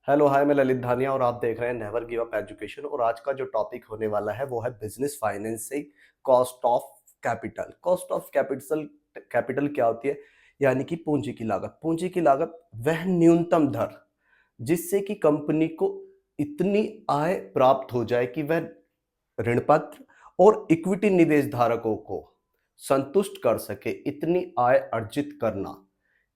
Hello hi, मैं ललित धानिया और आप देख रहे हैं नेवर गिव अप एजुकेशन। और आज का जो टॉपिक होने वाला है वो है business financing, cost of capital. Cost of capital capital क्या होती है? यानी कि पूंजी की लागत। पूंजी की लागत वह न्यूनतम दर जिससे कि कंपनी को इतनी आय प्राप्त हो जाए कि वह ऋण पत्र और इक्विटी निवेश धारकों को संतुष्ट कर सके। इतनी आय अर्जित करना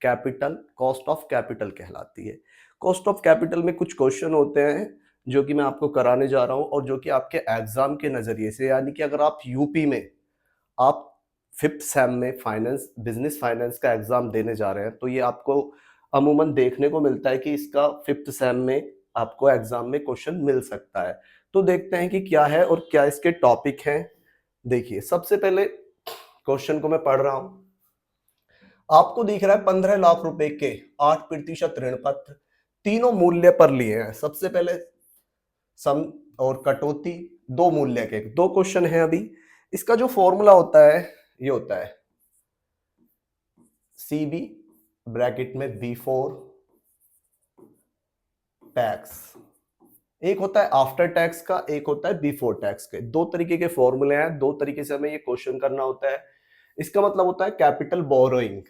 कैपिटल, कॉस्ट ऑफ कैपिटल कहलाती है। कॉस्ट ऑफ कैपिटल में कुछ क्वेश्चन होते हैं जो कि मैं आपको कराने जा रहा हूं और जो कि आपके एग्जाम के नजरिए से, यानी कि अगर आप यूपी में आप फिफ्थ सेम में फाइनेंस, बिजनेस फाइनेंस का एग्जाम देने जा रहे हैं तो ये आपको अमूमन देखने को मिलता है कि इसका फिफ्थ सेम में आपको एग्जाम में क्वेश्चन मिल सकता है। तो देखते हैं कि क्या है और क्या इसके टॉपिक हैं। देखिए, सबसे पहले क्वेश्चन को मैं पढ़ रहा हूं। आपको दिख रहा है 15 लाख रुपए के 8% ऋण पत्र तीनों मूल्य पर लिए हैं। सबसे पहले सम और कटौती, दो मूल्य के दो क्वेश्चन है। अभी इसका जो फॉर्मूला होता है ये होता है CB ब्रैकेट में B4 टैक्स। एक होता है आफ्टर टैक्स का, एक होता है बिफोर टैक्स के। दो तरीके के फॉर्मूले हैं, दो तरीके से हमें ये क्वेश्चन करना होता है। इसका मतलब होता है capital borrowing,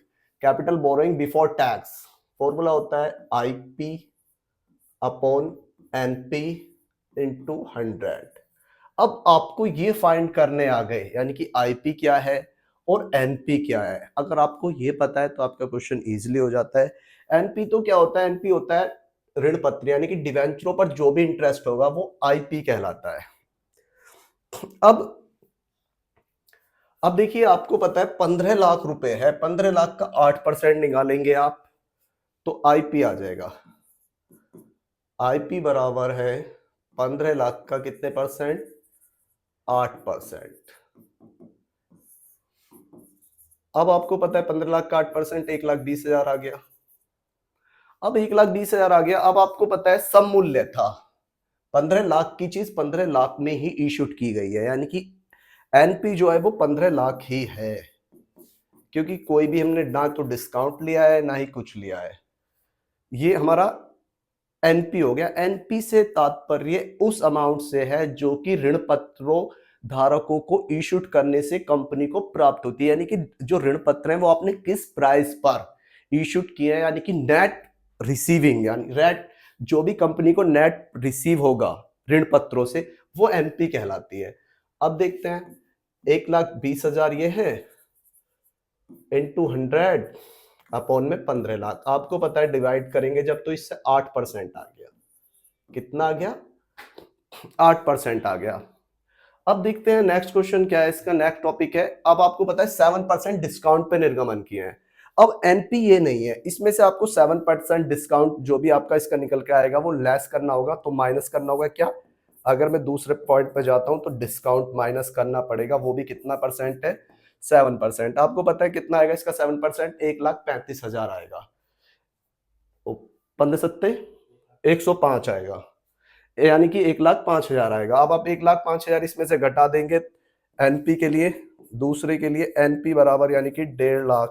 capital borrowing before tax. Formula होता है IP अपॉन NP इंटू 100। अब आपको ये फाइंड करने आ गए यानी कि IP क्या है और NP क्या है। अगर आपको ये पता है तो आपका क्वेश्चन इजीली हो जाता है। NP तो क्या होता है? NP होता है ऋण पत्र, यानी कि डिवेंचरों पर जो भी इंटरेस्ट होगा वो IP कहलाता है। अब अब देखिए, आपको पता है 15 लाख रुपए है, 15 लाख का 8% निकालेंगे आप तो IP आ जाएगा। IP बराबर है 15 लाख का कितने परसेंट? 8%। अब आपको पता है 15 लाख का 8% 1,20,000 आ गया। अब 1,20,000 आ गया। अब आपको पता है सम मूल्य था 15 लाख की चीज 15 लाख में ही इशूड की गई है, यानी कि NP जो है वो 15 लाख ही है, क्योंकि कोई भी हमने ना तो डिस्काउंट लिया है ना ही कुछ लिया है। ये हमारा NP हो गया। NP से तात्पर्य उस अमाउंट से है जो कि ऋण पत्रों धारकों को इशूड करने से कंपनी को प्राप्त होती है, यानी कि जो ऋण पत्र हैं वो आपने किस प्राइस पर इशूड किए हैं, यानी कि नेट रिसीविंग, यानी नेट जो भी कंपनी को नेट रिसीव होगा ऋण पत्रों से वो NP कहलाती है। अब देखते हैं 1,20,000 ये है इंटू 100 अपॉन में 15 लाख। आपको पता है डिवाइड करेंगे जब तो इससे 8% आ गया। कितना आ गया? 8% आ गया। अब देखते हैं नेक्स्ट क्वेश्चन क्या है। इसका नेक्स्ट टॉपिक है, अब आपको पता है 7% डिस्काउंट पे निर्गमन किए हैं। अब NP ये नहीं है, इसमें से आपको 7% डिस्काउंट जो भी आपका इसका निकल के आएगा वो लेस करना होगा, तो माइनस करना होगा क्या? अगर मैं दूसरे पॉइंट पे जाता हूं तो डिस्काउंट माइनस करना पड़ेगा, वो भी कितना परसेंट है? 7%। आपको पता है कितना आएगा इसका 7%? 1,35,000 आएगा। 15 सत्ते 105 आएगा, यानी कि 1,05,000 आएगा। अब आप 1,05,000 इसमें से घटा देंगे NP के लिए, दूसरे के लिए NP बराबर यानी कि 1,50,000।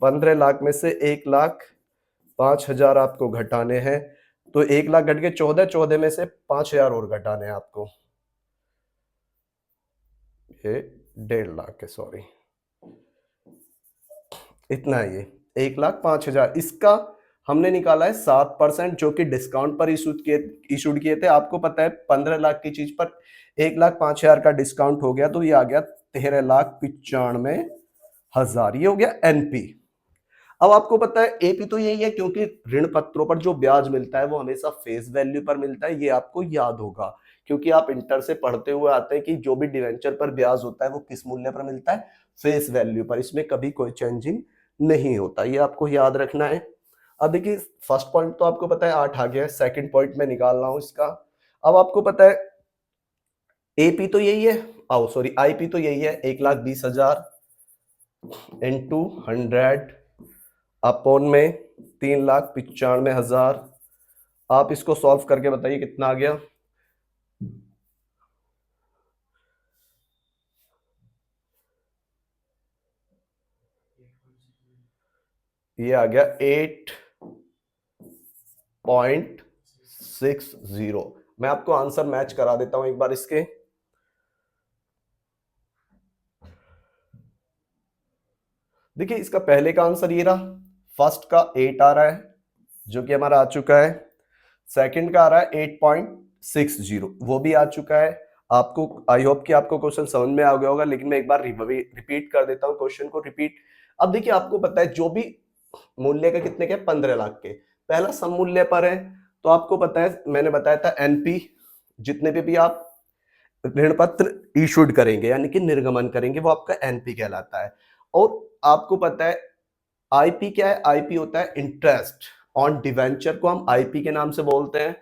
15 लाख में से 1,05,000 आपको घटाने हैं, तो 1 लाख घट के 14, 14 में से 5,000 और घटाने हैं आपको। ये 1,50,000 है, सॉरी, इतना है ये 1,05,000। इसका हमने निकाला है 7% जो कि डिस्काउंट पर इशूड किए थे। आपको पता है 15 लाख की चीज पर 1,05,000 का डिस्काउंट हो गया तो ये आ गया 13,95,000। ये हो गया NP। अब आपको पता है AP तो यही है, क्योंकि ऋण पत्रों पर जो ब्याज मिलता है वो हमेशा फेस वैल्यू पर मिलता है। ये आपको याद होगा क्योंकि आप इंटर से पढ़ते हुए आते हैं कि जो भी डिवेंचर पर ब्याज होता है वो किस मूल्य पर मिलता है? फेस वैल्यू पर। इसमें कभी कोई चेंजिंग नहीं होता, ये आपको याद रखना है। अब देखिए, फर्स्ट पॉइंट तो आपको पता है 8 आ गया। सेकंड पॉइंट में निकाल रहा हूं इसका। अब आपको पता है AP तो यही है, आओ सॉरी IP तो यही है 1,20,000 इंटू 100 अपॉन में 3,95,000। आप इसको सॉल्व करके बताइए कितना आ गया। ये आ गया 8.7 1.60। मैं आपको आंसर मैच करा देता हूं एक बार इसके। देखिए इसका पहले का आंसर ये रहा, फर्स्ट का 8 आ रहा है जो कि हमारा आ चुका है, सेकंड का आ रहा है 8.60 वो भी आ चुका है। आपको आई होप कि आपको क्वेश्चन समझ में आ गया होगा, लेकिन मैं एक बार रिपीट कर देता हूं क्वेश्चन को रिपीट। अब देखिए आपको पता है जो भी मूल्य का कितने के 15 लाख के, पहला सम मूल्य पर है, तो आपको पता है मैंने बताया था एनपी, जितने पे भी आप ऋण पत्र इशूड करेंगे यानी कि निर्गमन करेंगे वो आपका एनपी कहलाता है। और आपको पता है आईपी क्या है, आईपी होता है इंटरेस्ट ऑन डिवेंचर, को हम आईपी के नाम से बोलते हैं।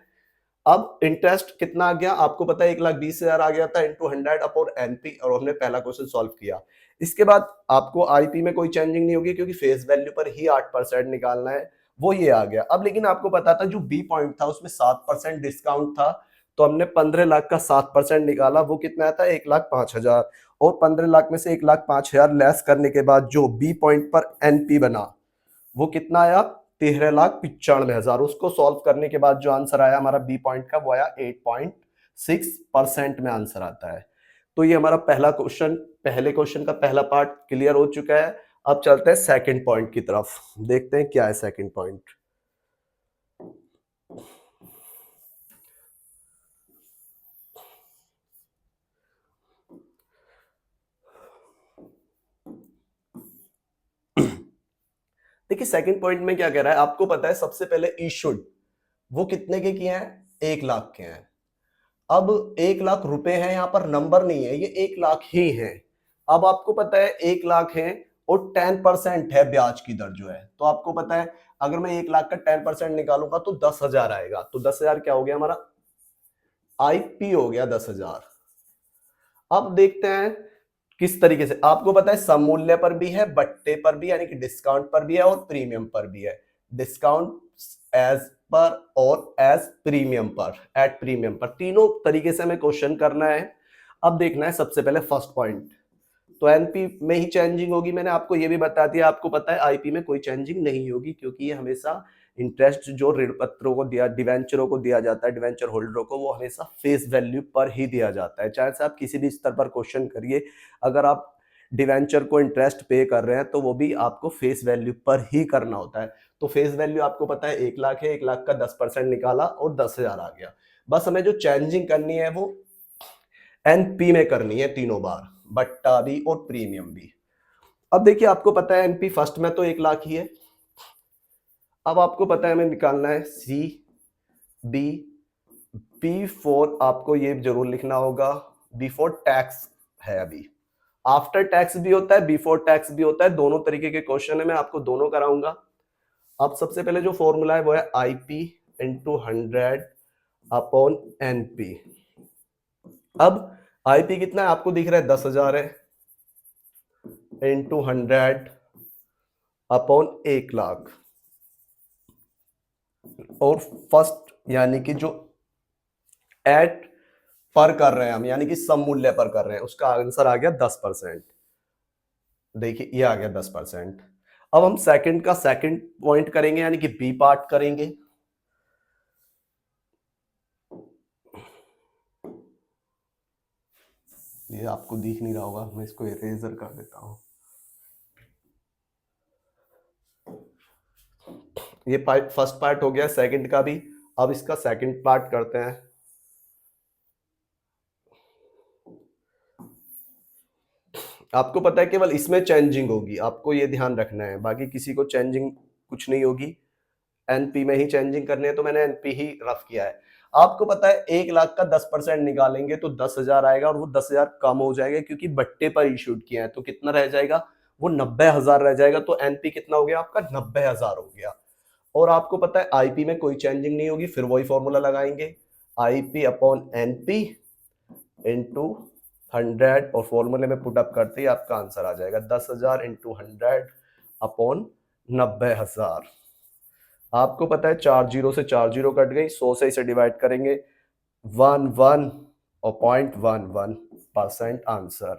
अब इंटरेस्ट कितना आ गया आपको पता है, 1,20,000 आ गया था इंटू 100 अपॉन एनपी, और हमने पहला क्वेश्चन सॉल्व किया। इसके बाद आपको आईपी में कोई चेंजिंग नहीं होगी क्योंकि फेस वैल्यू पर ही 8% निकालना है, वो ये आ गया। अब लेकिन आपको पता था जो बी पॉइंट था उसमें 7% डिस्काउंट था, तो हमने 15 लाख का 7% निकाला, वो कितना था 1,05,000, और 15 लाख में से 1,05,000 लेस करने के बाद जो बी पॉइंट पर एनपी बना वो कितना आया 13,95,000। उसको सॉल्व करने के बाद जो आंसर आया हमारा बी पॉइंट का वो आया 8.6% में आंसर आता है। तो ये हमारा पहला क्वेश्चन, पहले क्वेश्चन का पहला पार्ट क्लियर हो चुका है। अब चलते हैं सेकंड पॉइंट की तरफ, देखते हैं क्या है सेकंड पॉइंट। देखिए सेकंड पॉइंट में क्या कह रहा है, आपको पता है सबसे पहले इशूड वो कितने के किए हैं, 1 लाख के हैं। अब 1 लाख रुपए हैं, यहां पर नंबर नहीं है, ये 1 लाख ही है। अब आपको पता है 1 लाख है और 10% है ब्याज की दर जो है, तो आपको पता है अगर मैं 1 लाख का 10% निकालूंगा तो 10,000 आएगा, तो 10,000 क्या हो गया हमारा आईपी हो गया 10,000। अब देखते हैं किस तरीके से, आपको पता है सममूल्य पर भी है, बट्टे पर भी यानी कि डिस्काउंट पर भी है और प्रीमियम पर भी है। डिस्काउंट एज पर और एज प्रीमियम पर, एट प्रीमियम पर, तीनों तरीके से हमें क्वेश्चन करना है। अब देखना है सबसे पहले फर्स्ट पॉइंट, तो एनपी में ही चेंजिंग होगी, मैंने आपको ये भी बता दिया। आपको पता है आईपी में कोई चेंजिंग नहीं होगी क्योंकि ये हमेशा इंटरेस्ट जो ऋण पत्रों को दिया, डिवेंचरों को दिया जाता है, डिवेंचर होल्डरों को, वो हमेशा फेस वैल्यू पर ही दिया जाता है। चाहे से आप किसी भी स्तर पर क्वेश्चन करिए, अगर आप डिवेंचर को इंटरेस्ट पे कर रहे हैं तो वो भी आपको फेस वैल्यू पर ही करना होता है। तो फेस वैल्यू आपको पता है 1 लाख है, 1 लाख का 10% निकाला और 10,000 आ गया। बस हमें जो चेंजिंग करनी है वो एनपी में करनी है तीनों बार, बट्टा भी और प्रीमियम भी। अब देखिए आपको पता है एनपी फर्स्ट में तो 1 लाख ही है। अब आपको पता है हमें निकालना है सी बी, बिफोर आपको ये जरूर लिखना होगा बिफोर टैक्स है, अभी आफ्टर टैक्स भी होता है, बिफोर टैक्स भी होता है, दोनों तरीके के क्वेश्चन है, मैं आपको दोनों कराऊंगा। अब सबसे पहले जो फॉर्मूला है वो है आईपी इंटू 100 अपॉन एनपी। अब आईपी कितना है आपको दिख रहा है 10,000 है, इंटू 100 अपॉन 1 लाख, और फर्स्ट यानी कि जो एट पर कर रहे हैं हम, यानी कि सम मूल्य पर कर रहे हैं, उसका आंसर आ गया 10%। देखिए ये आ गया 10%। अब हम सेकंड का सेकंड पॉइंट करेंगे यानी कि बी पार्ट करेंगे। ये आपको दिख नहीं रहा होगा, मैं इसको इरेजर कर देता हूं। ये फर्स्ट पार्ट हो गया सेकंड का भी, अब इसका सेकंड पार्ट करते हैं। आपको पता है केवल इसमें चेंजिंग होगी, आपको ये ध्यान रखना है, बाकी किसी को चेंजिंग कुछ नहीं होगी, एनपी में ही चेंजिंग करनी है, तो मैंने एनपी ही रफ किया है। आपको पता है 1 लाख का 10% निकालेंगे तो 10,000 आएगा, और वो 10,000 कम हो जाएगा क्योंकि बट्टे पर इशूड किया है, तो कितना रह जाएगा वो 90,000 रह जाएगा। तो एनपी कितना हो गया आपका 90,000 हो गया। और आपको पता है आईपी में कोई चेंजिंग नहीं होगी, फिर वही फॉर्मूला लगाएंगे आईपी अपॉन एनपी इंटू 100, और फॉर्मूले में पुट अप करते ही आपका आंसर आ जाएगा 10,000 इंटू 100 अपॉन 90,000। आपको पता है 4 जीरो से 4 जीरो कट गई, 100 से इसे डिवाइड करेंगे 11 और 0.11% आंसर।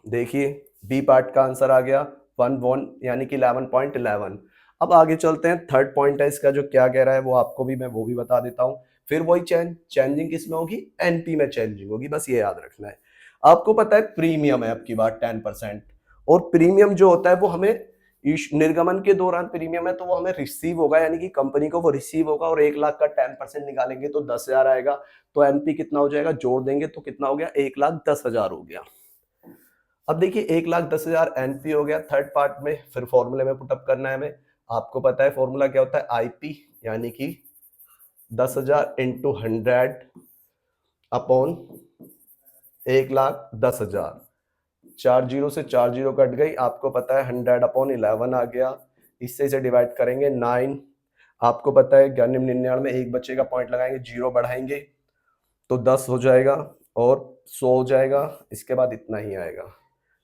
देखिए बी पार्ट का आंसर आ गया 11 यानी कि 11.11। अब आगे चलते हैं, थर्ड पॉइंट है इसका जो क्या कह रहा है वो आपको भी मैं वो भी बता देता हूं। फिर वही चेंजिंग किस में होगी, एनपी में चेंजिंग होगी, बस ये याद रखना है। आपको पता है प्रीमियम है आपकी बात 10%, और प्रीमियम जो होता है वो हमें निर्गमन के दौरान प्रीमियम है तो वो हमें रिसीव होगा, यानी कि कंपनी को वो रिसीव होगा, और 1 लाख का 10% निकालेंगे तो 10,000 आएगा। तो एनपी कितना हो जाएगा, जोड़ देंगे तो कितना हो गया, 1,10,000 हो गया। अब देखिए 1,10,000 एनपी हो गया। थर्ड पार्ट में फिर फॉर्मूले में पुटअप करना है हमें। आपको पता है फॉर्मूला क्या होता है, आईपी, यानी कि 10,000 इंटू 100 अपॉन 1,10,000। 4 जीरो से 4 जीरो कट गई, आपको पता है 100 अपॉन 11 आ गया। इससे इसे डिवाइड करेंगे 9। आपको पता है 99 में एक बचेगा, पॉइंट लगाएंगे, जीरो बढ़ाएंगे तो 10 हो जाएगा और 100 हो जाएगा। इसके बाद इतना ही आएगा,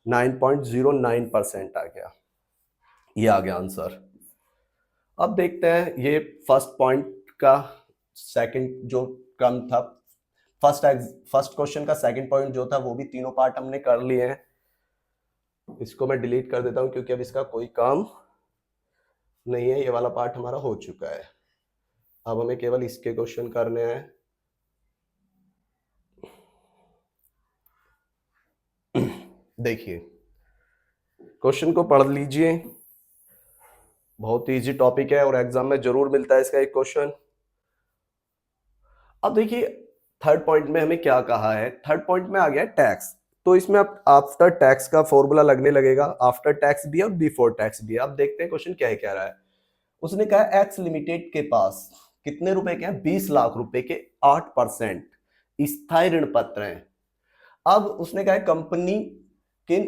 9.09% आ गया। ये आ गया आंसर। अब देखते हैं ये फर्स्ट पॉइंट का सेकंड जो क्रम था, फर्स्ट क्वेश्चन का सेकंड पॉइंट जो था वो भी तीनों पार्ट हमने कर लिए हैं। इसको मैं डिलीट कर देता हूं क्योंकि अब इसका कोई काम नहीं है, ये वाला पार्ट हमारा हो चुका है। अब हमें केवल इसके क्वेश्चन करने हैं। देखिए क्वेश्चन को पढ़ लीजिए, बहुत इजी टॉपिक है और एग्जाम में जरूर मिलता है इसका एक क्वेश्चन। अब देखिए थर्ड पॉइंट में हमें क्या कहा है, थर्ड पॉइंट में आ गया टैक्स। तो इसमें अब आफ्टर टैक्स का फॉर्मूला लगने लगेगा, आफ्टर टैक्स भी और बिफोर टैक्स भी। अब देखते हैं क्वेश्चन क्या है, कह रहा है। उसने कहा एक्स लिमिटेड के पास कितने रुपए के हैं, 20 लाख रुपए के 8% स्थायी ऋण पत्र हैं। अब उसने कहा कंपनी के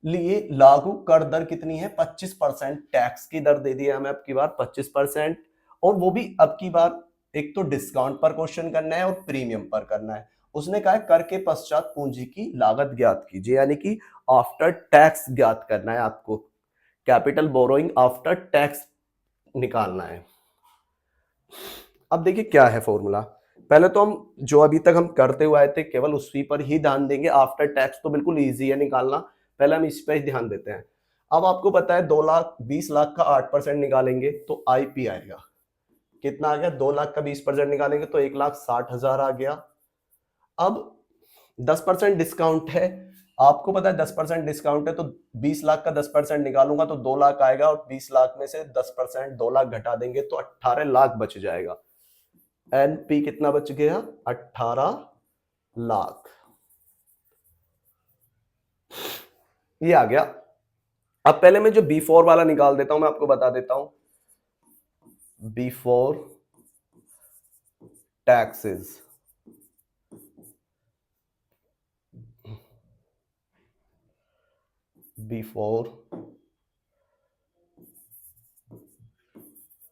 लिए लागू कर दर कितनी है, 25%। टैक्स की दर दे दिया हमें अब की बार 25%, और वो भी अब की बार एक तो डिस्काउंट पर क्वेश्चन करना है और प्रीमियम पर करना है। उसने कहा कर के पश्चात पूंजी की लागत ज्ञात कीजिए, यानी कि आफ्टर टैक्स ज्ञात करना है आपको, कैपिटल बोरोइंग आफ्टर टैक्स निकालना है। अब देखिए क्या है फॉर्मूला, पहले तो हम जो अभी तक हम करते हुए आए थे केवल उसी पर ही ध्यान देंगे। आफ्टर टैक्स तो बिल्कुल इजी है निकालना, पहले हम इस पर ही ध्यान देते हैं। अब आपको पता है 2,20,00,000 का 8% निकालेंगे तो आईपी आएगा, कितना आ गया, 2 लाख का 20% निकालेंगे तो 1,60,000 आ गया। अब 10% डिस्काउंट है, आपको पता है 10% डिस्काउंट है तो 20 लाख का 10% निकालूंगा तो 2 लाख आएगा, और 20 लाख में से 10% 2 लाख घटा देंगे तो 18 लाख बच जाएगा। एनपी कितना बच गया, 18 लाख। ये आ गया। अब पहले मैं जो बिफोर वाला निकाल देता हूं, मैं आपको बता देता हूं, बिफोर टैक्सेस, बिफोर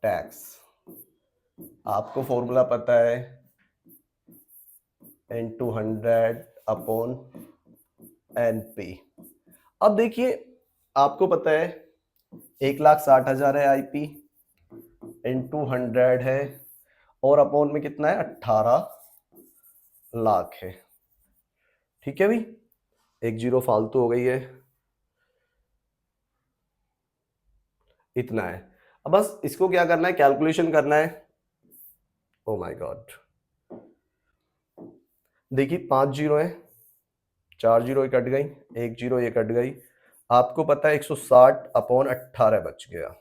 टैक्स, आपको फॉर्मूला पता है इनटू 100 अपॉन एनपी। अब देखिए आपको पता है 1,60,000 है आईपी, इनटू 100 है, और अपॉन में कितना है, 18 लाख है। ठीक है भाई, एक जीरो फालतू हो गई है, इतना है। अब बस इसको क्या करना है, कैलकुलेशन करना है। ओ माय गॉड, देखिए 5 जीरो है, 4 जीरो ये कट गई, 1 जीरो ये कट गई। आपको पता है 160 अपॉन 18 बच गया,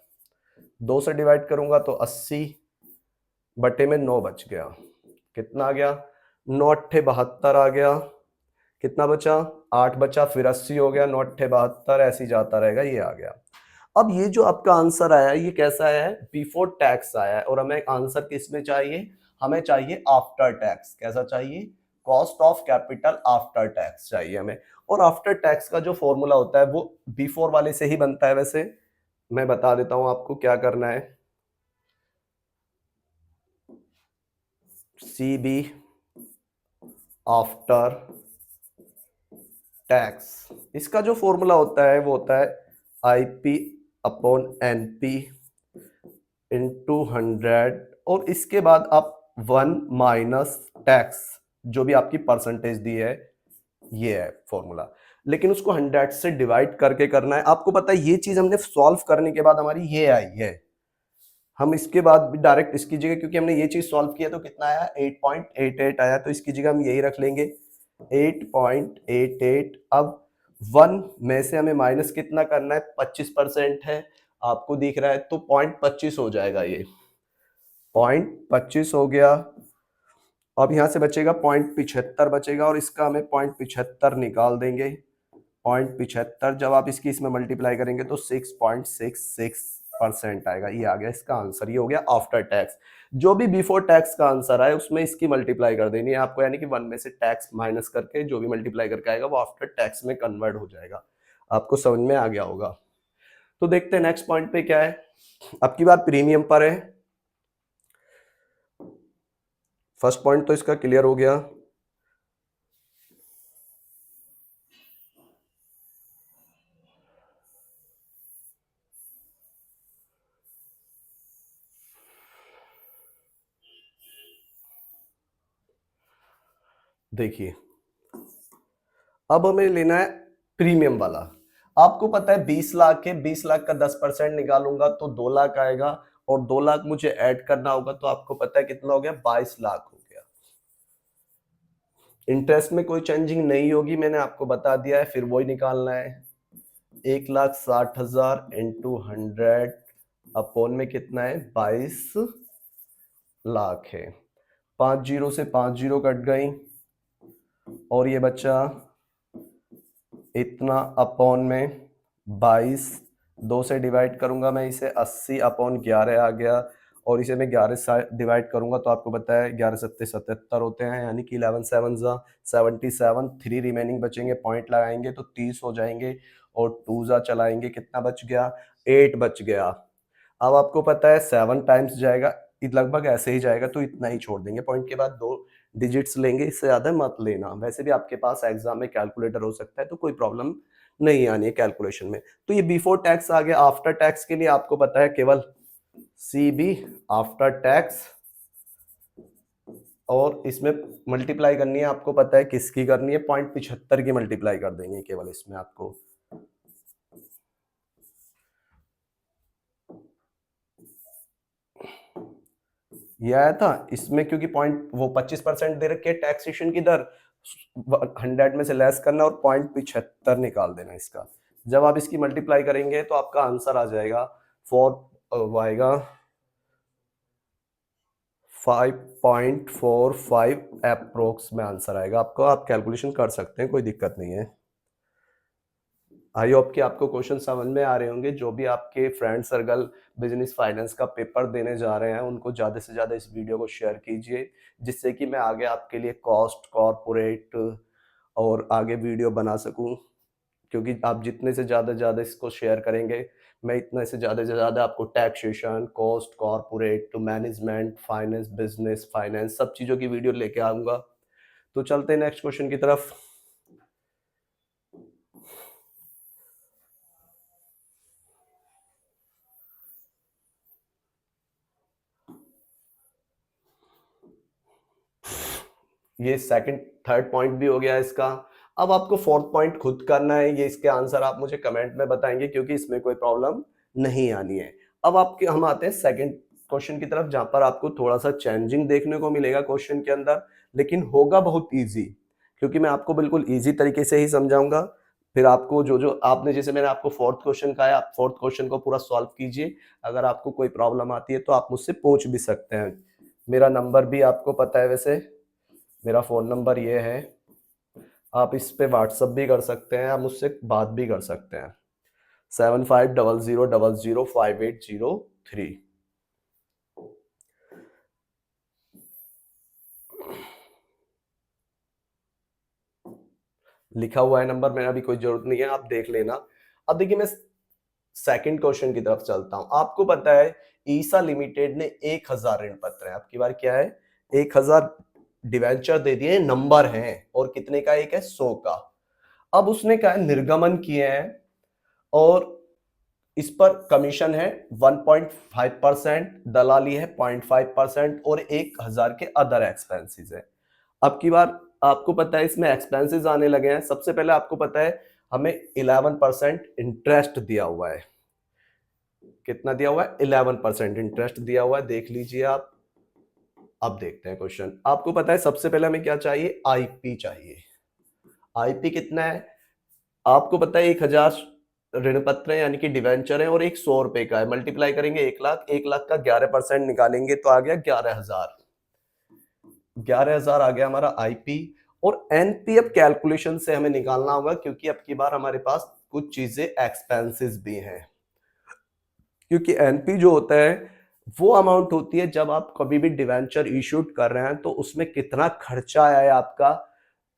2 से डिवाइड करूंगा तो 80 बटे में 9 बच गया। कितना आ गया, 9 अट्ठे 72 आ गया। कितना बचा, 8 बचा, फिर 80 हो गया, 9 अट्ठे 72, ऐसे ही जाता रहेगा, ये आ गया। अब ये जो आपका आंसर आया ये कैसा आया है, बिफोर टैक्स आया है, और हमें आंसर किस में चाहिए, हमें चाहिए आफ्टर टैक्स। कैसा चाहिए, cost of capital after tax चाहिए हमें। और आफ्टर टैक्स का जो फॉर्मूला होता है वो बिफोर वाले से ही बनता है। वैसे मैं बता देता हूं आपको क्या करना है, सीबी आफ्टर टैक्स, इसका जो फॉर्मूला होता है वो होता है आईपी अपॉन एनपी इंटू 100, और इसके बाद आप 1 माइनस टैक्स जो भी आपकी परसेंटेज दी है, ये है फॉर्मूला। लेकिन उसको 100 से डिवाइड करके करना है। आपको पता है ये चीज हमने सॉल्व करने के बाद हमारी ये आई है, हम इसके बाद भी डायरेक्ट इसकी जगह, क्योंकि हमने ये चीज सॉल्व किया तो कितना आया 8.88 आया, तो इसकी जगह हम यही रख लेंगे 8.88। अब 1 में से हमें माइनस कितना करना है, 25% है आपको दिख रहा है, तो 0.25 हो जाएगा, ये 0.25 हो गया। अब यहां से बचेगा 0.75 बचेगा, और इसका हमें 0.75 निकाल देंगे। 0.75 जब आप इसकी इसमें मल्टीप्लाई करेंगे तो 6.66% आएगा। ये आ गया इसका आंसर, ये हो गया आफ्टर टैक्स। जो भी बिफोर टैक्स का आंसर आए उसमें इसकी मल्टीप्लाई कर देनी है आपको, यानी कि 1 में से टैक्स माइनस करके जो भी मल्टीप्लाई करके आएगा वो आफ्टर टैक्स में कन्वर्ट हो जाएगा। आपको समझ में आ गया होगा। तो देखते हैं नेक्स्ट पॉइंट पे क्या है। अब की बात प्रीमियम पर है। फर्स्ट पॉइंट तो इसका क्लियर हो गया। देखिए अब हमें लेना है प्रीमियम वाला। आपको पता है 20 लाख है, 20 लाख का 10% निकालूंगा तो 2 लाख आएगा, और 2 लाख मुझे ऐड करना होगा, तो आपको पता है कितना हो गया, 22 लाख हो गया। इंटरेस्ट में कोई चेंजिंग नहीं होगी, मैंने आपको बता दिया है, फिर वही निकालना है। 1,60,000 इंटू 100 अपॉन में कितना है, 22 लाख है। 5 जीरो से 5 जीरो कट गई, और ये बचा इतना अपॉन में 22, 2 से डिवाइड करूंगा मैं इसे, 80 अपॉन 11 आ गया, और इसे मैं 11 से डिवाइड करूंगा तो आपको पता है 11 सत्ते 77 होते हैं, यानी कि 11 7 जा 77, 3 रिमेनिंग बचेंगे, पॉइंट लगाएंगे तो 30 हो जाएंगे, और 2 जा चलाएंगे, कितना बच गया, 8 बच गया। अब आपको पता है 7 टाइम्स जाएगा, लगभग ऐसे ही जाएगा, तो इतना ही छोड़ देंगे, पॉइंट के बाद 2 डिजिट्स लेंगे, इससे ज्यादा मत लेना। वैसे भी आपके पास एग्जाम में कैलकुलेटर हो सकता है, तो कोई प्रॉब्लम नहीं आनी है कैलकुलेशन में। तो ये बिफोर टैक्स आ गया। आफ्टर टैक्स के लिए आपको पता है केवल CB आफ्टर टैक्स, और इसमें मल्टीप्लाई करनी है, आपको पता है किसकी करनी है, 0.75 की मल्टीप्लाई कर देनी है केवल इसमें आपको। ये आया था इसमें, क्योंकि पॉइंट वो 25% दे रखे टैक्सेशन की दर, 100 में से लेस करना और 0.75 निकाल देना इसका। जब आप इसकी मल्टीप्लाई करेंगे तो आपका आंसर आ जाएगा 4 आएगा 5.45 अप्रोक्स में आंसर आएगा आपको। आप कैलकुलेशन कर सकते हैं, कोई दिक्कत नहीं है। आई होप कि आपको क्वेश्चन समझ में आ रहे होंगे। जो भी आपके फ्रेंड सर्कल बिजनेस फाइनेंस का पेपर देने जा रहे हैं उनको ज़्यादा से ज़्यादा इस वीडियो को शेयर कीजिए, जिससे कि मैं आगे आपके लिए कॉस्ट, कॉर्पोरेट और आगे वीडियो बना सकूं। क्योंकि आप जितने से ज़्यादा इसको शेयर करेंगे, मैं इतने से ज़्यादा आपको taxation, cost, corporate, management, finance, business finance, सब चीज़ों की वीडियो लेके आऊँगा। तो चलते हैं नेक्स्ट क्वेश्चन की तरफ। ये सेकंड थर्ड पॉइंट भी हो गया इसका। अब आपको फोर्थ पॉइंट खुद करना है, ये इसके आंसर आप मुझे कमेंट में बताएंगे, क्योंकि इसमें कोई प्रॉब्लम नहीं आनी है। अब आपके हम आते हैं सेकंड क्वेश्चन की तरफ, जहां पर आपको थोड़ा सा चेंजिंग देखने को मिलेगा क्वेश्चन के अंदर, लेकिन होगा बहुत इजी, क्योंकि मैं आपको बिल्कुल इजी तरीके से ही समझाऊंगा। फिर आपको जो जो आपने, जैसे मैंने आपको फोर्थ क्वेश्चन कहा है, आप फोर्थ क्वेश्चन को पूरा सॉल्व कीजिए। अगर आपको कोई प्रॉब्लम आती है तो आप मुझसे पूछ भी सकते हैं। मेरा नंबर भी आपको पता है, वैसे मेरा फ़ोन नंबर ये है, आप इस पे व्हाट्सअप भी कर सकते हैं, आप मुझसे बात भी कर सकते हैं। 7500005803। लिखा हुआ है नंबर, मेरा भी कोई जरूरत नहीं है, आप देख लेना। अब देखिए मैं सेकंड क्वेश्चन की तरफ चलता हूं। आपको पता है ईसा लिमिटेड ने 1000 ऋण पत्र है, आपकी बार क्या है, 1000 डिवेंचर दे दिए, नंबर हैं, और कितने का, एक है 100 का। अब उसने क्या है, निर्गमन किए हैं, और इस पर कमीशन है 1.5%, दलाली है 0.5%, और 1000 के अदर एक्सपेंसेस है। अब की बार आपको पता है इसमें एक्सपेंसेस आने लगे हैं। सबसे पहले आपको पता है हमें 11% इंटरेस्ट दिया हुआ है। कितना दिया हुआ है? 11% इंटरेस्ट दिया हुआ है, देख लीजिए आप। अब देखते हैं क्वेश्चन। आपको पता है सबसे पहले हमें क्या चाहिए? आईपी चाहिए। आईपी कितना है? आपको पता है 1000 ऋण पत्र है, यानी कि डिवेंचर है, और एक 100 रुपए का है। मल्टीप्लाई करेंगे 1 लाख, 1 लाख का 11% निकालेंगे तो आ गया 11,000। 11,000 आ गया हमारा आईपी। और एनपी अब कैलकुलेशन से हमें निकालना होगा, क्योंकि अब की बार हमारे पास कुछ चीजें एक्सपेंसेस भी हैं। क्योंकि एनपी जो होता है वो अमाउंट होती है जब आप कभी भी डिवेंचर इशूड कर रहे हैं तो उसमें कितना खर्चा आया है आपका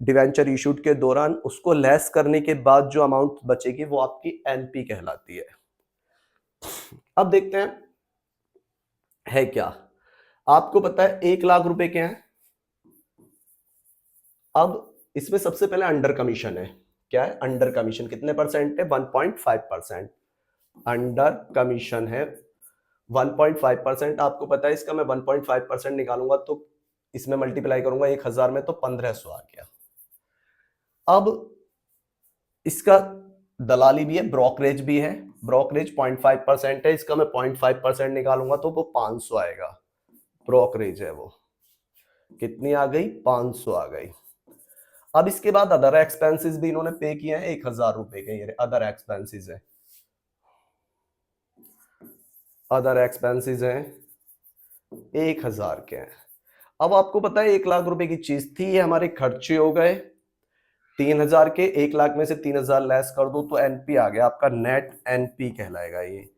डिवेंचर इशूड के दौरान, उसको लेस करने के बाद जो अमाउंट बचेगी वो आपकी एनपी कहलाती है। अब देखते हैं है क्या। आपको पता है 1 लाख रुपए के हैं। अब इसमें सबसे पहले अंडर कमीशन है। क्या है? Under commission. कितने परसेंट है? 1.5%। अंडर कमीशन है 1.5%। आपको पता है इसका मैं 1.5% निकालूंगा तो इसमें मल्टीप्लाई करूंगा 1000 में तो 1500 आ गया। अब इसका दलाली भी है, ब्रोकरेज भी है। ब्रोकरेज 0.5% है, इसका मैं 0.5% निकालूंगा तो वो 500 आएगा। ब्रोकरेज है वो। कितनी आ गई? 500 आ गई। अब इसके बाद अदर एक्सपेंसेस भी इन्होंने पे किए हैं 1000 रुपए के, ये अदर एक्सपेंसेस है। अदर एक्सपेंसेस हैं 1000 के हैं। अब आपको पता है 1 लाख रुपए की चीज थी, ये हमारे खर्चे हो गए 3000 के। 1 लाख में से 3000 लेस कर दो तो एनपी आ गया आपका, नेट एनपी कहलाएगा ये।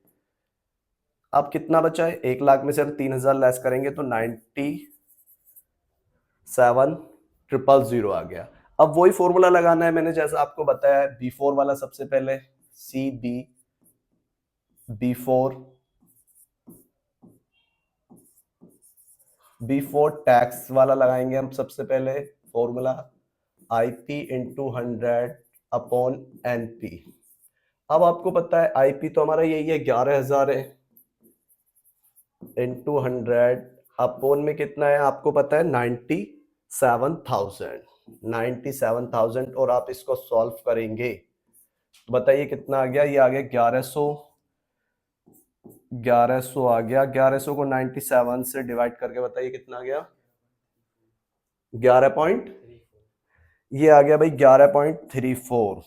अब कितना बचा है? 1 लाख में से हम 3000 लेस करेंगे तो 97,000 आ गया। अब वही फॉर्मूला लगाना है, मैंने जैसा आपको बताया B4 वाला। सबसे पहले B4 टैक्स वाला लगाएंगे हम सबसे पहले formula, IP into 100 upon NP. अब आपको पता है आईपी तो हमारा यही है 11,000 है, इंटू 100 अपॉन में कितना है आपको पता है 97,000। और आप इसको सॉल्व करेंगे तो बताइए कितना आ गया? ये आ गया 1100 आ गया। 1100 को 97 से डिवाइड करके बताइए कितना आ गया? 11 पॉइंट, ये आ गया भाई 11.34।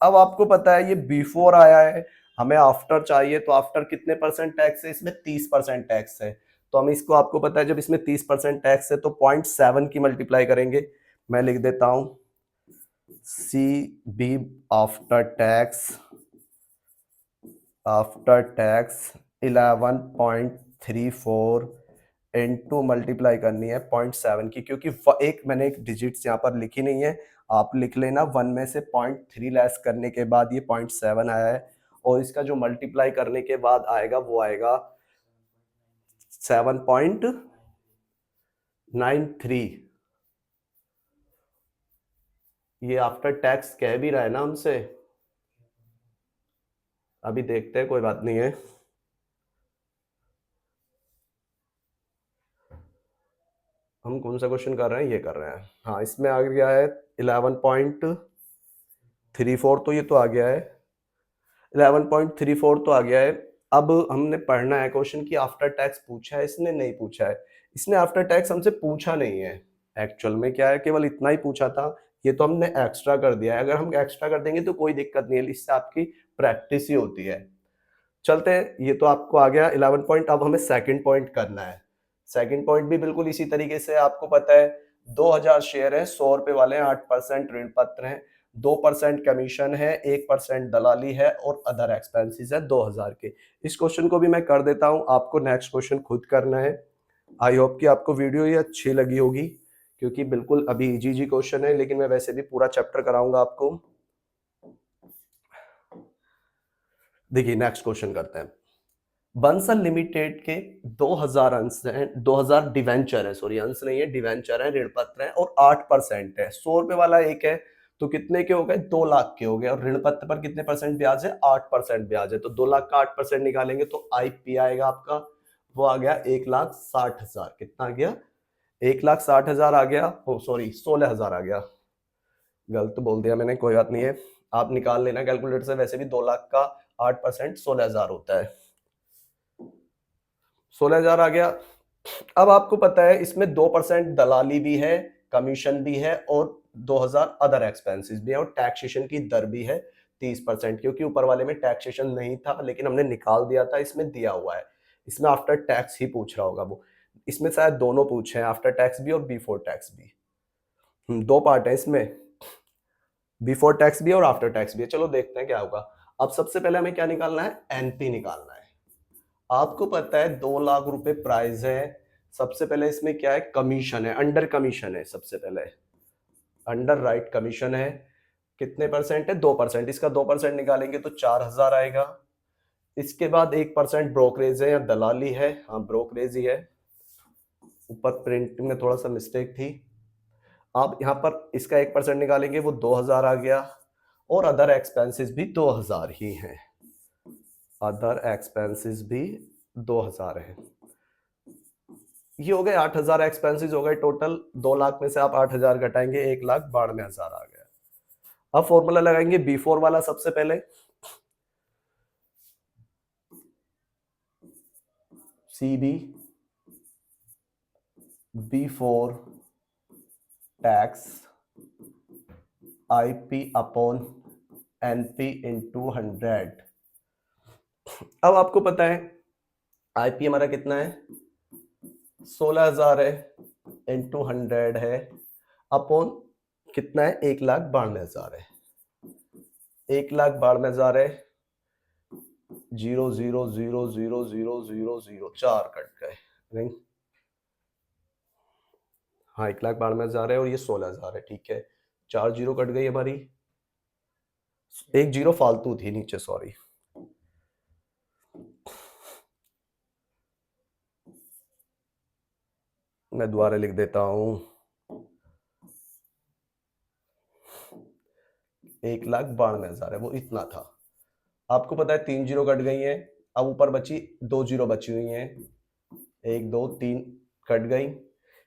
अब आपको पता है ये बिफोर आया है, हमें आफ्टर चाहिए, तो आफ्टर कितने परसेंट टैक्स है इसमें? 30% टैक्स है। तो हम इसको, आपको पता है जब इसमें 30% टैक्स है तो 0.7 की मल्टीप्लाई करेंगे। मैं लिख देता हूं C B after tax 11.34 into multiply करनी है 0.7 की, क्योंकि मैंने एक डिजिट्स यहाँ पर लिखी नहीं है, आप लिख लेना। 1 में से 0.3 लेस करने के बाद ये 0.7 आया है, और इसका जो मल्टीप्लाई करने के बाद आएगा वो आएगा 7.93। ये आफ्टर टैक्स कह भी रहा है ना हमसे, अभी देखते हैं, कोई बात नहीं है। हम कौन सा क्वेश्चन कर रहे हैं? ये कर रहे हैं। हाँ, इसमें आ गया है 11.34, तो ये तो आ गया है 11.34 तो आ गया है। अब हमने पढ़ना है क्वेश्चन की आफ्टर टैक्स पूछा है इसने? नहीं पूछा है इसने, आफ्टर टैक्स हमसे पूछा नहीं है। एक्चुअल में क्या है, केवल इतना ही पूछा था, ये तो हमने एक्स्ट्रा कर दिया है। अगर हम एक्स्ट्रा कर देंगे तो कोई दिक्कत नहीं है, इससे आपकी प्रैक्टिस ही होती है। चलते हैं, ये तो आपको आ गया 11 पॉइंट। अब हमें सेकंड पॉइंट करना है। सेकंड पॉइंट भी बिल्कुल इसी तरीके से, आपको पता है 2000 शेयर है, 100 रुपए वाले हैं, 8% ऋण पत्र हैं, 2% कमीशन है, 1% दलाली है, और अदर एक्सपेंसेस है 2000 के। इस क्वेश्चन को भी मैं कर देता हूं, आपको नेक्स्ट क्वेश्चन खुद करना है। आई होप कि आपको वीडियो ये अच्छी लगी होगी, क्योंकि बिल्कुल अभी इजी क्वेश्चन है, लेकिन मैं वैसे भी पूरा चैप्टर कराऊंगा आपको। देखिए नेक्स्ट क्वेश्चन करते हैं। बंसल लिमिटेड के 2000 अंश हैं, 2000 डिवेंचर है, सॉरी अंश नहीं है, डिवेंचर है, ऋण पत्र है, और 8% है। 100 रुपए वाला एक है, तो कितने के हो गए? 2 लाख के हो गए। और ऋण पत्र पर कितने परसेंट ब्याज है? 8% ब्याज है। तो 2 लाख का 8% निकालेंगे तो आईपी आएगा आपका, वो आ गया 1,60,000। कितना आ गया? 1,60,000 आ गया। ओ सॉरी 16,000 आ गया, गलत बोल दिया मैंने, कोई बात नहीं है। आप निकाल लेना कैलकुलेटर से, वैसे भी 2 लाख का 8% 16,000 होता है। 16,000 आ गया। अब आपको पता है इसमें 2% दलाली भी है, कमीशन भी है और 2,000 अदर एक्सपेंसेस भी है और टैक्सेशन की दर भी है 30%, क्योंकि ऊपर वाले में टैक्सेशन नहीं था लेकिन हमने निकाल दिया था, इसमें दिया हुआ है। इसमें आफ्टर टैक्स ही पूछ रहा होगा वो। इसमें शायद दोनों पूछे हैं, आफ्टर टैक्स भी और बिफोर टैक्स भी। दो पार्ट है इसमें, बिफोर टैक्स भी और आफ्टर टैक्स भी है। चलो देखते हैं क्या होगा। अब सबसे पहले हमें क्या निकालना है, एनपी निकालना है। आपको पता है 2 लाख रुपए प्राइस है। सबसे पहले इसमें क्या है, कमीशन है, अंडर कमीशन है। सबसे पहले अंडर राइट कमीशन है, कितने परसेंट है, 2%। इसका 2% निकालेंगे तो 4,000 आएगा। इसके बाद 1% ब्रोकरेज है या दलाली है, हाँ ब्रोकरेज ही है, ऊपर प्रिंटिंग में थोड़ा सा मिस्टेक थी। आप यहाँ पर इसका 1% निकालेंगे, वो 2,000 आ गया। और अदर एक्सपेंसेस भी 2,000 ही हैं, अदर एक्सपेंसेस भी 2,000 है। ये हो गए 8,000 एक्सपेंसेस हो गए टोटल। 2 लाख में से आप 8,000 घटाएंगे, 1,92,000 आ गया। अब फॉर्मूला लगाएंगे बिफोर वाला। सबसे पहले CB before tax IP upon NP into 100। अब आपको पता है आईपी हमारा कितना है, 16,000 है, इंटू 100 है, अपॉन कितना है, 1,92,000 है। 1,92,000 है, 0,0,0,0,0,0,0 4 कट गए नहीं, हाँ 1,92,000 है और ये 16,000 है, ठीक है। 4 जीरो कट गई हमारी, एक जीरो फालतू थी नीचे, सॉरी। मैं दोबारा लिख देता हूं, 1,92,000 है, वो इतना था। आपको पता है 3 जीरो कट गई हैं, अब ऊपर बची 2 जीरो बची हुई हैं, 1 2 3 कट गई,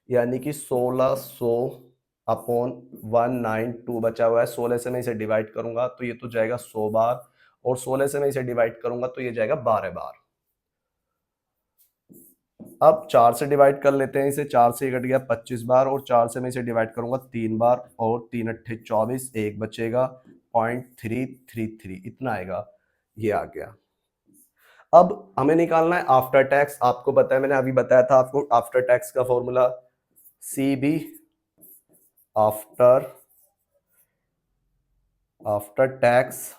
यानी कि 1,600 अपॉन 192 बचा हुआ है। 16 से मैं इसे डिवाइड करूंगा तो ये तो जाएगा 100 बार, और 16 से मैं इसे डिवाइड करूंगा तो ये जाएगा 12 बार। अब 4 से डिवाइड कर लेते हैं इसे, 4 से कट गया 25 बार, और 4 से मैं इसे डिवाइड करूंगा 3 बार, और 3 अट्ठे 24, एक बचेगा 0.333, इतना आएगा, ये आ गया। अब हमें निकालना है आफ्टर टैक्स। आपको पता है, मैंने अभी बताया था आपको आफ्टर टैक्स का formula, CB after tax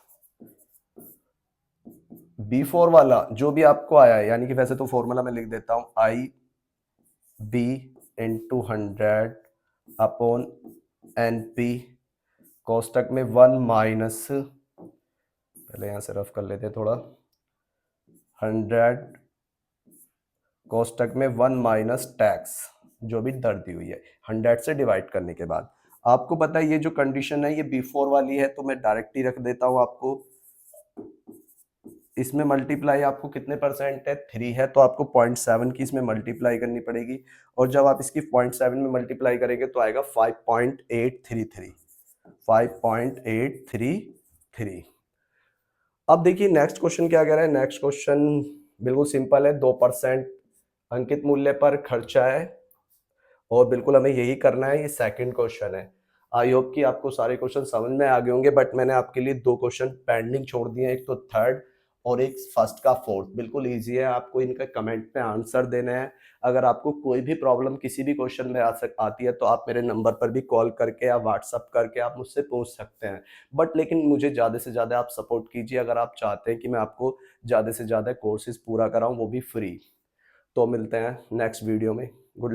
before वाला जो भी आपको आया है, यानी कि वैसे तो फॉर्मूला मैं लिख देता हूं, I B into 100 upon N P, कोष्टक में 1 माइनस, पहले यहां से रफ कर लेते हैं थोड़ा, 100 कोष्टक में 1 माइनस टैक्स जो भी दर दी हुई है 100 से डिवाइड करने के बाद। आपको पता है ये जो कंडीशन है ये बिफोर वाली है, तो मैं डायरेक्ट ही रख देता हूं आपको। इसमें मल्टीप्लाई आपको कितने परसेंट है, 3 है, तो आपको 0.7 की इसमें मल्टीप्लाई करनी पड़ेगी, और जब आप इसकी 0.7 में मल्टीप्लाई करेंगे तो आएगा 5.833, 5.833। अब देखिए नेक्स्ट क्वेश्चन क्या कह रहा है। नेक्स्ट क्वेश्चन बिल्कुल सिंपल है, 2% अंकित मूल्य पर खर्चा है, और बिल्कुल हमें यही करना है। ये सेकंड क्वेश्चन है। आई होप कि आपको सारे क्वेश्चन समझ में आ गए होंगे, बट मैंने आपके लिए 2 क्वेश्चन पेंडिंग छोड़ दिए हैं, एक तो थर्ड और एक फर्स्ट का फोर्थ। बिल्कुल इजी है, आपको इनका कमेंट में आंसर देना है। अगर आपको कोई भी प्रॉब्लम किसी भी क्वेश्चन में आती है तो आप मेरे नंबर पर भी कॉल करके या व्हाट्सअप करके आप मुझसे पूछ सकते हैं। बट लेकिन मुझे ज़्यादा से ज़्यादा आप सपोर्ट कीजिए, अगर आप चाहते हैं कि मैं आपको ज़्यादा से ज़्यादा कोर्सेज पूरा कराऊँ, वो भी फ्री। तो मिलते हैं नेक्स्ट वीडियो में। Good luck.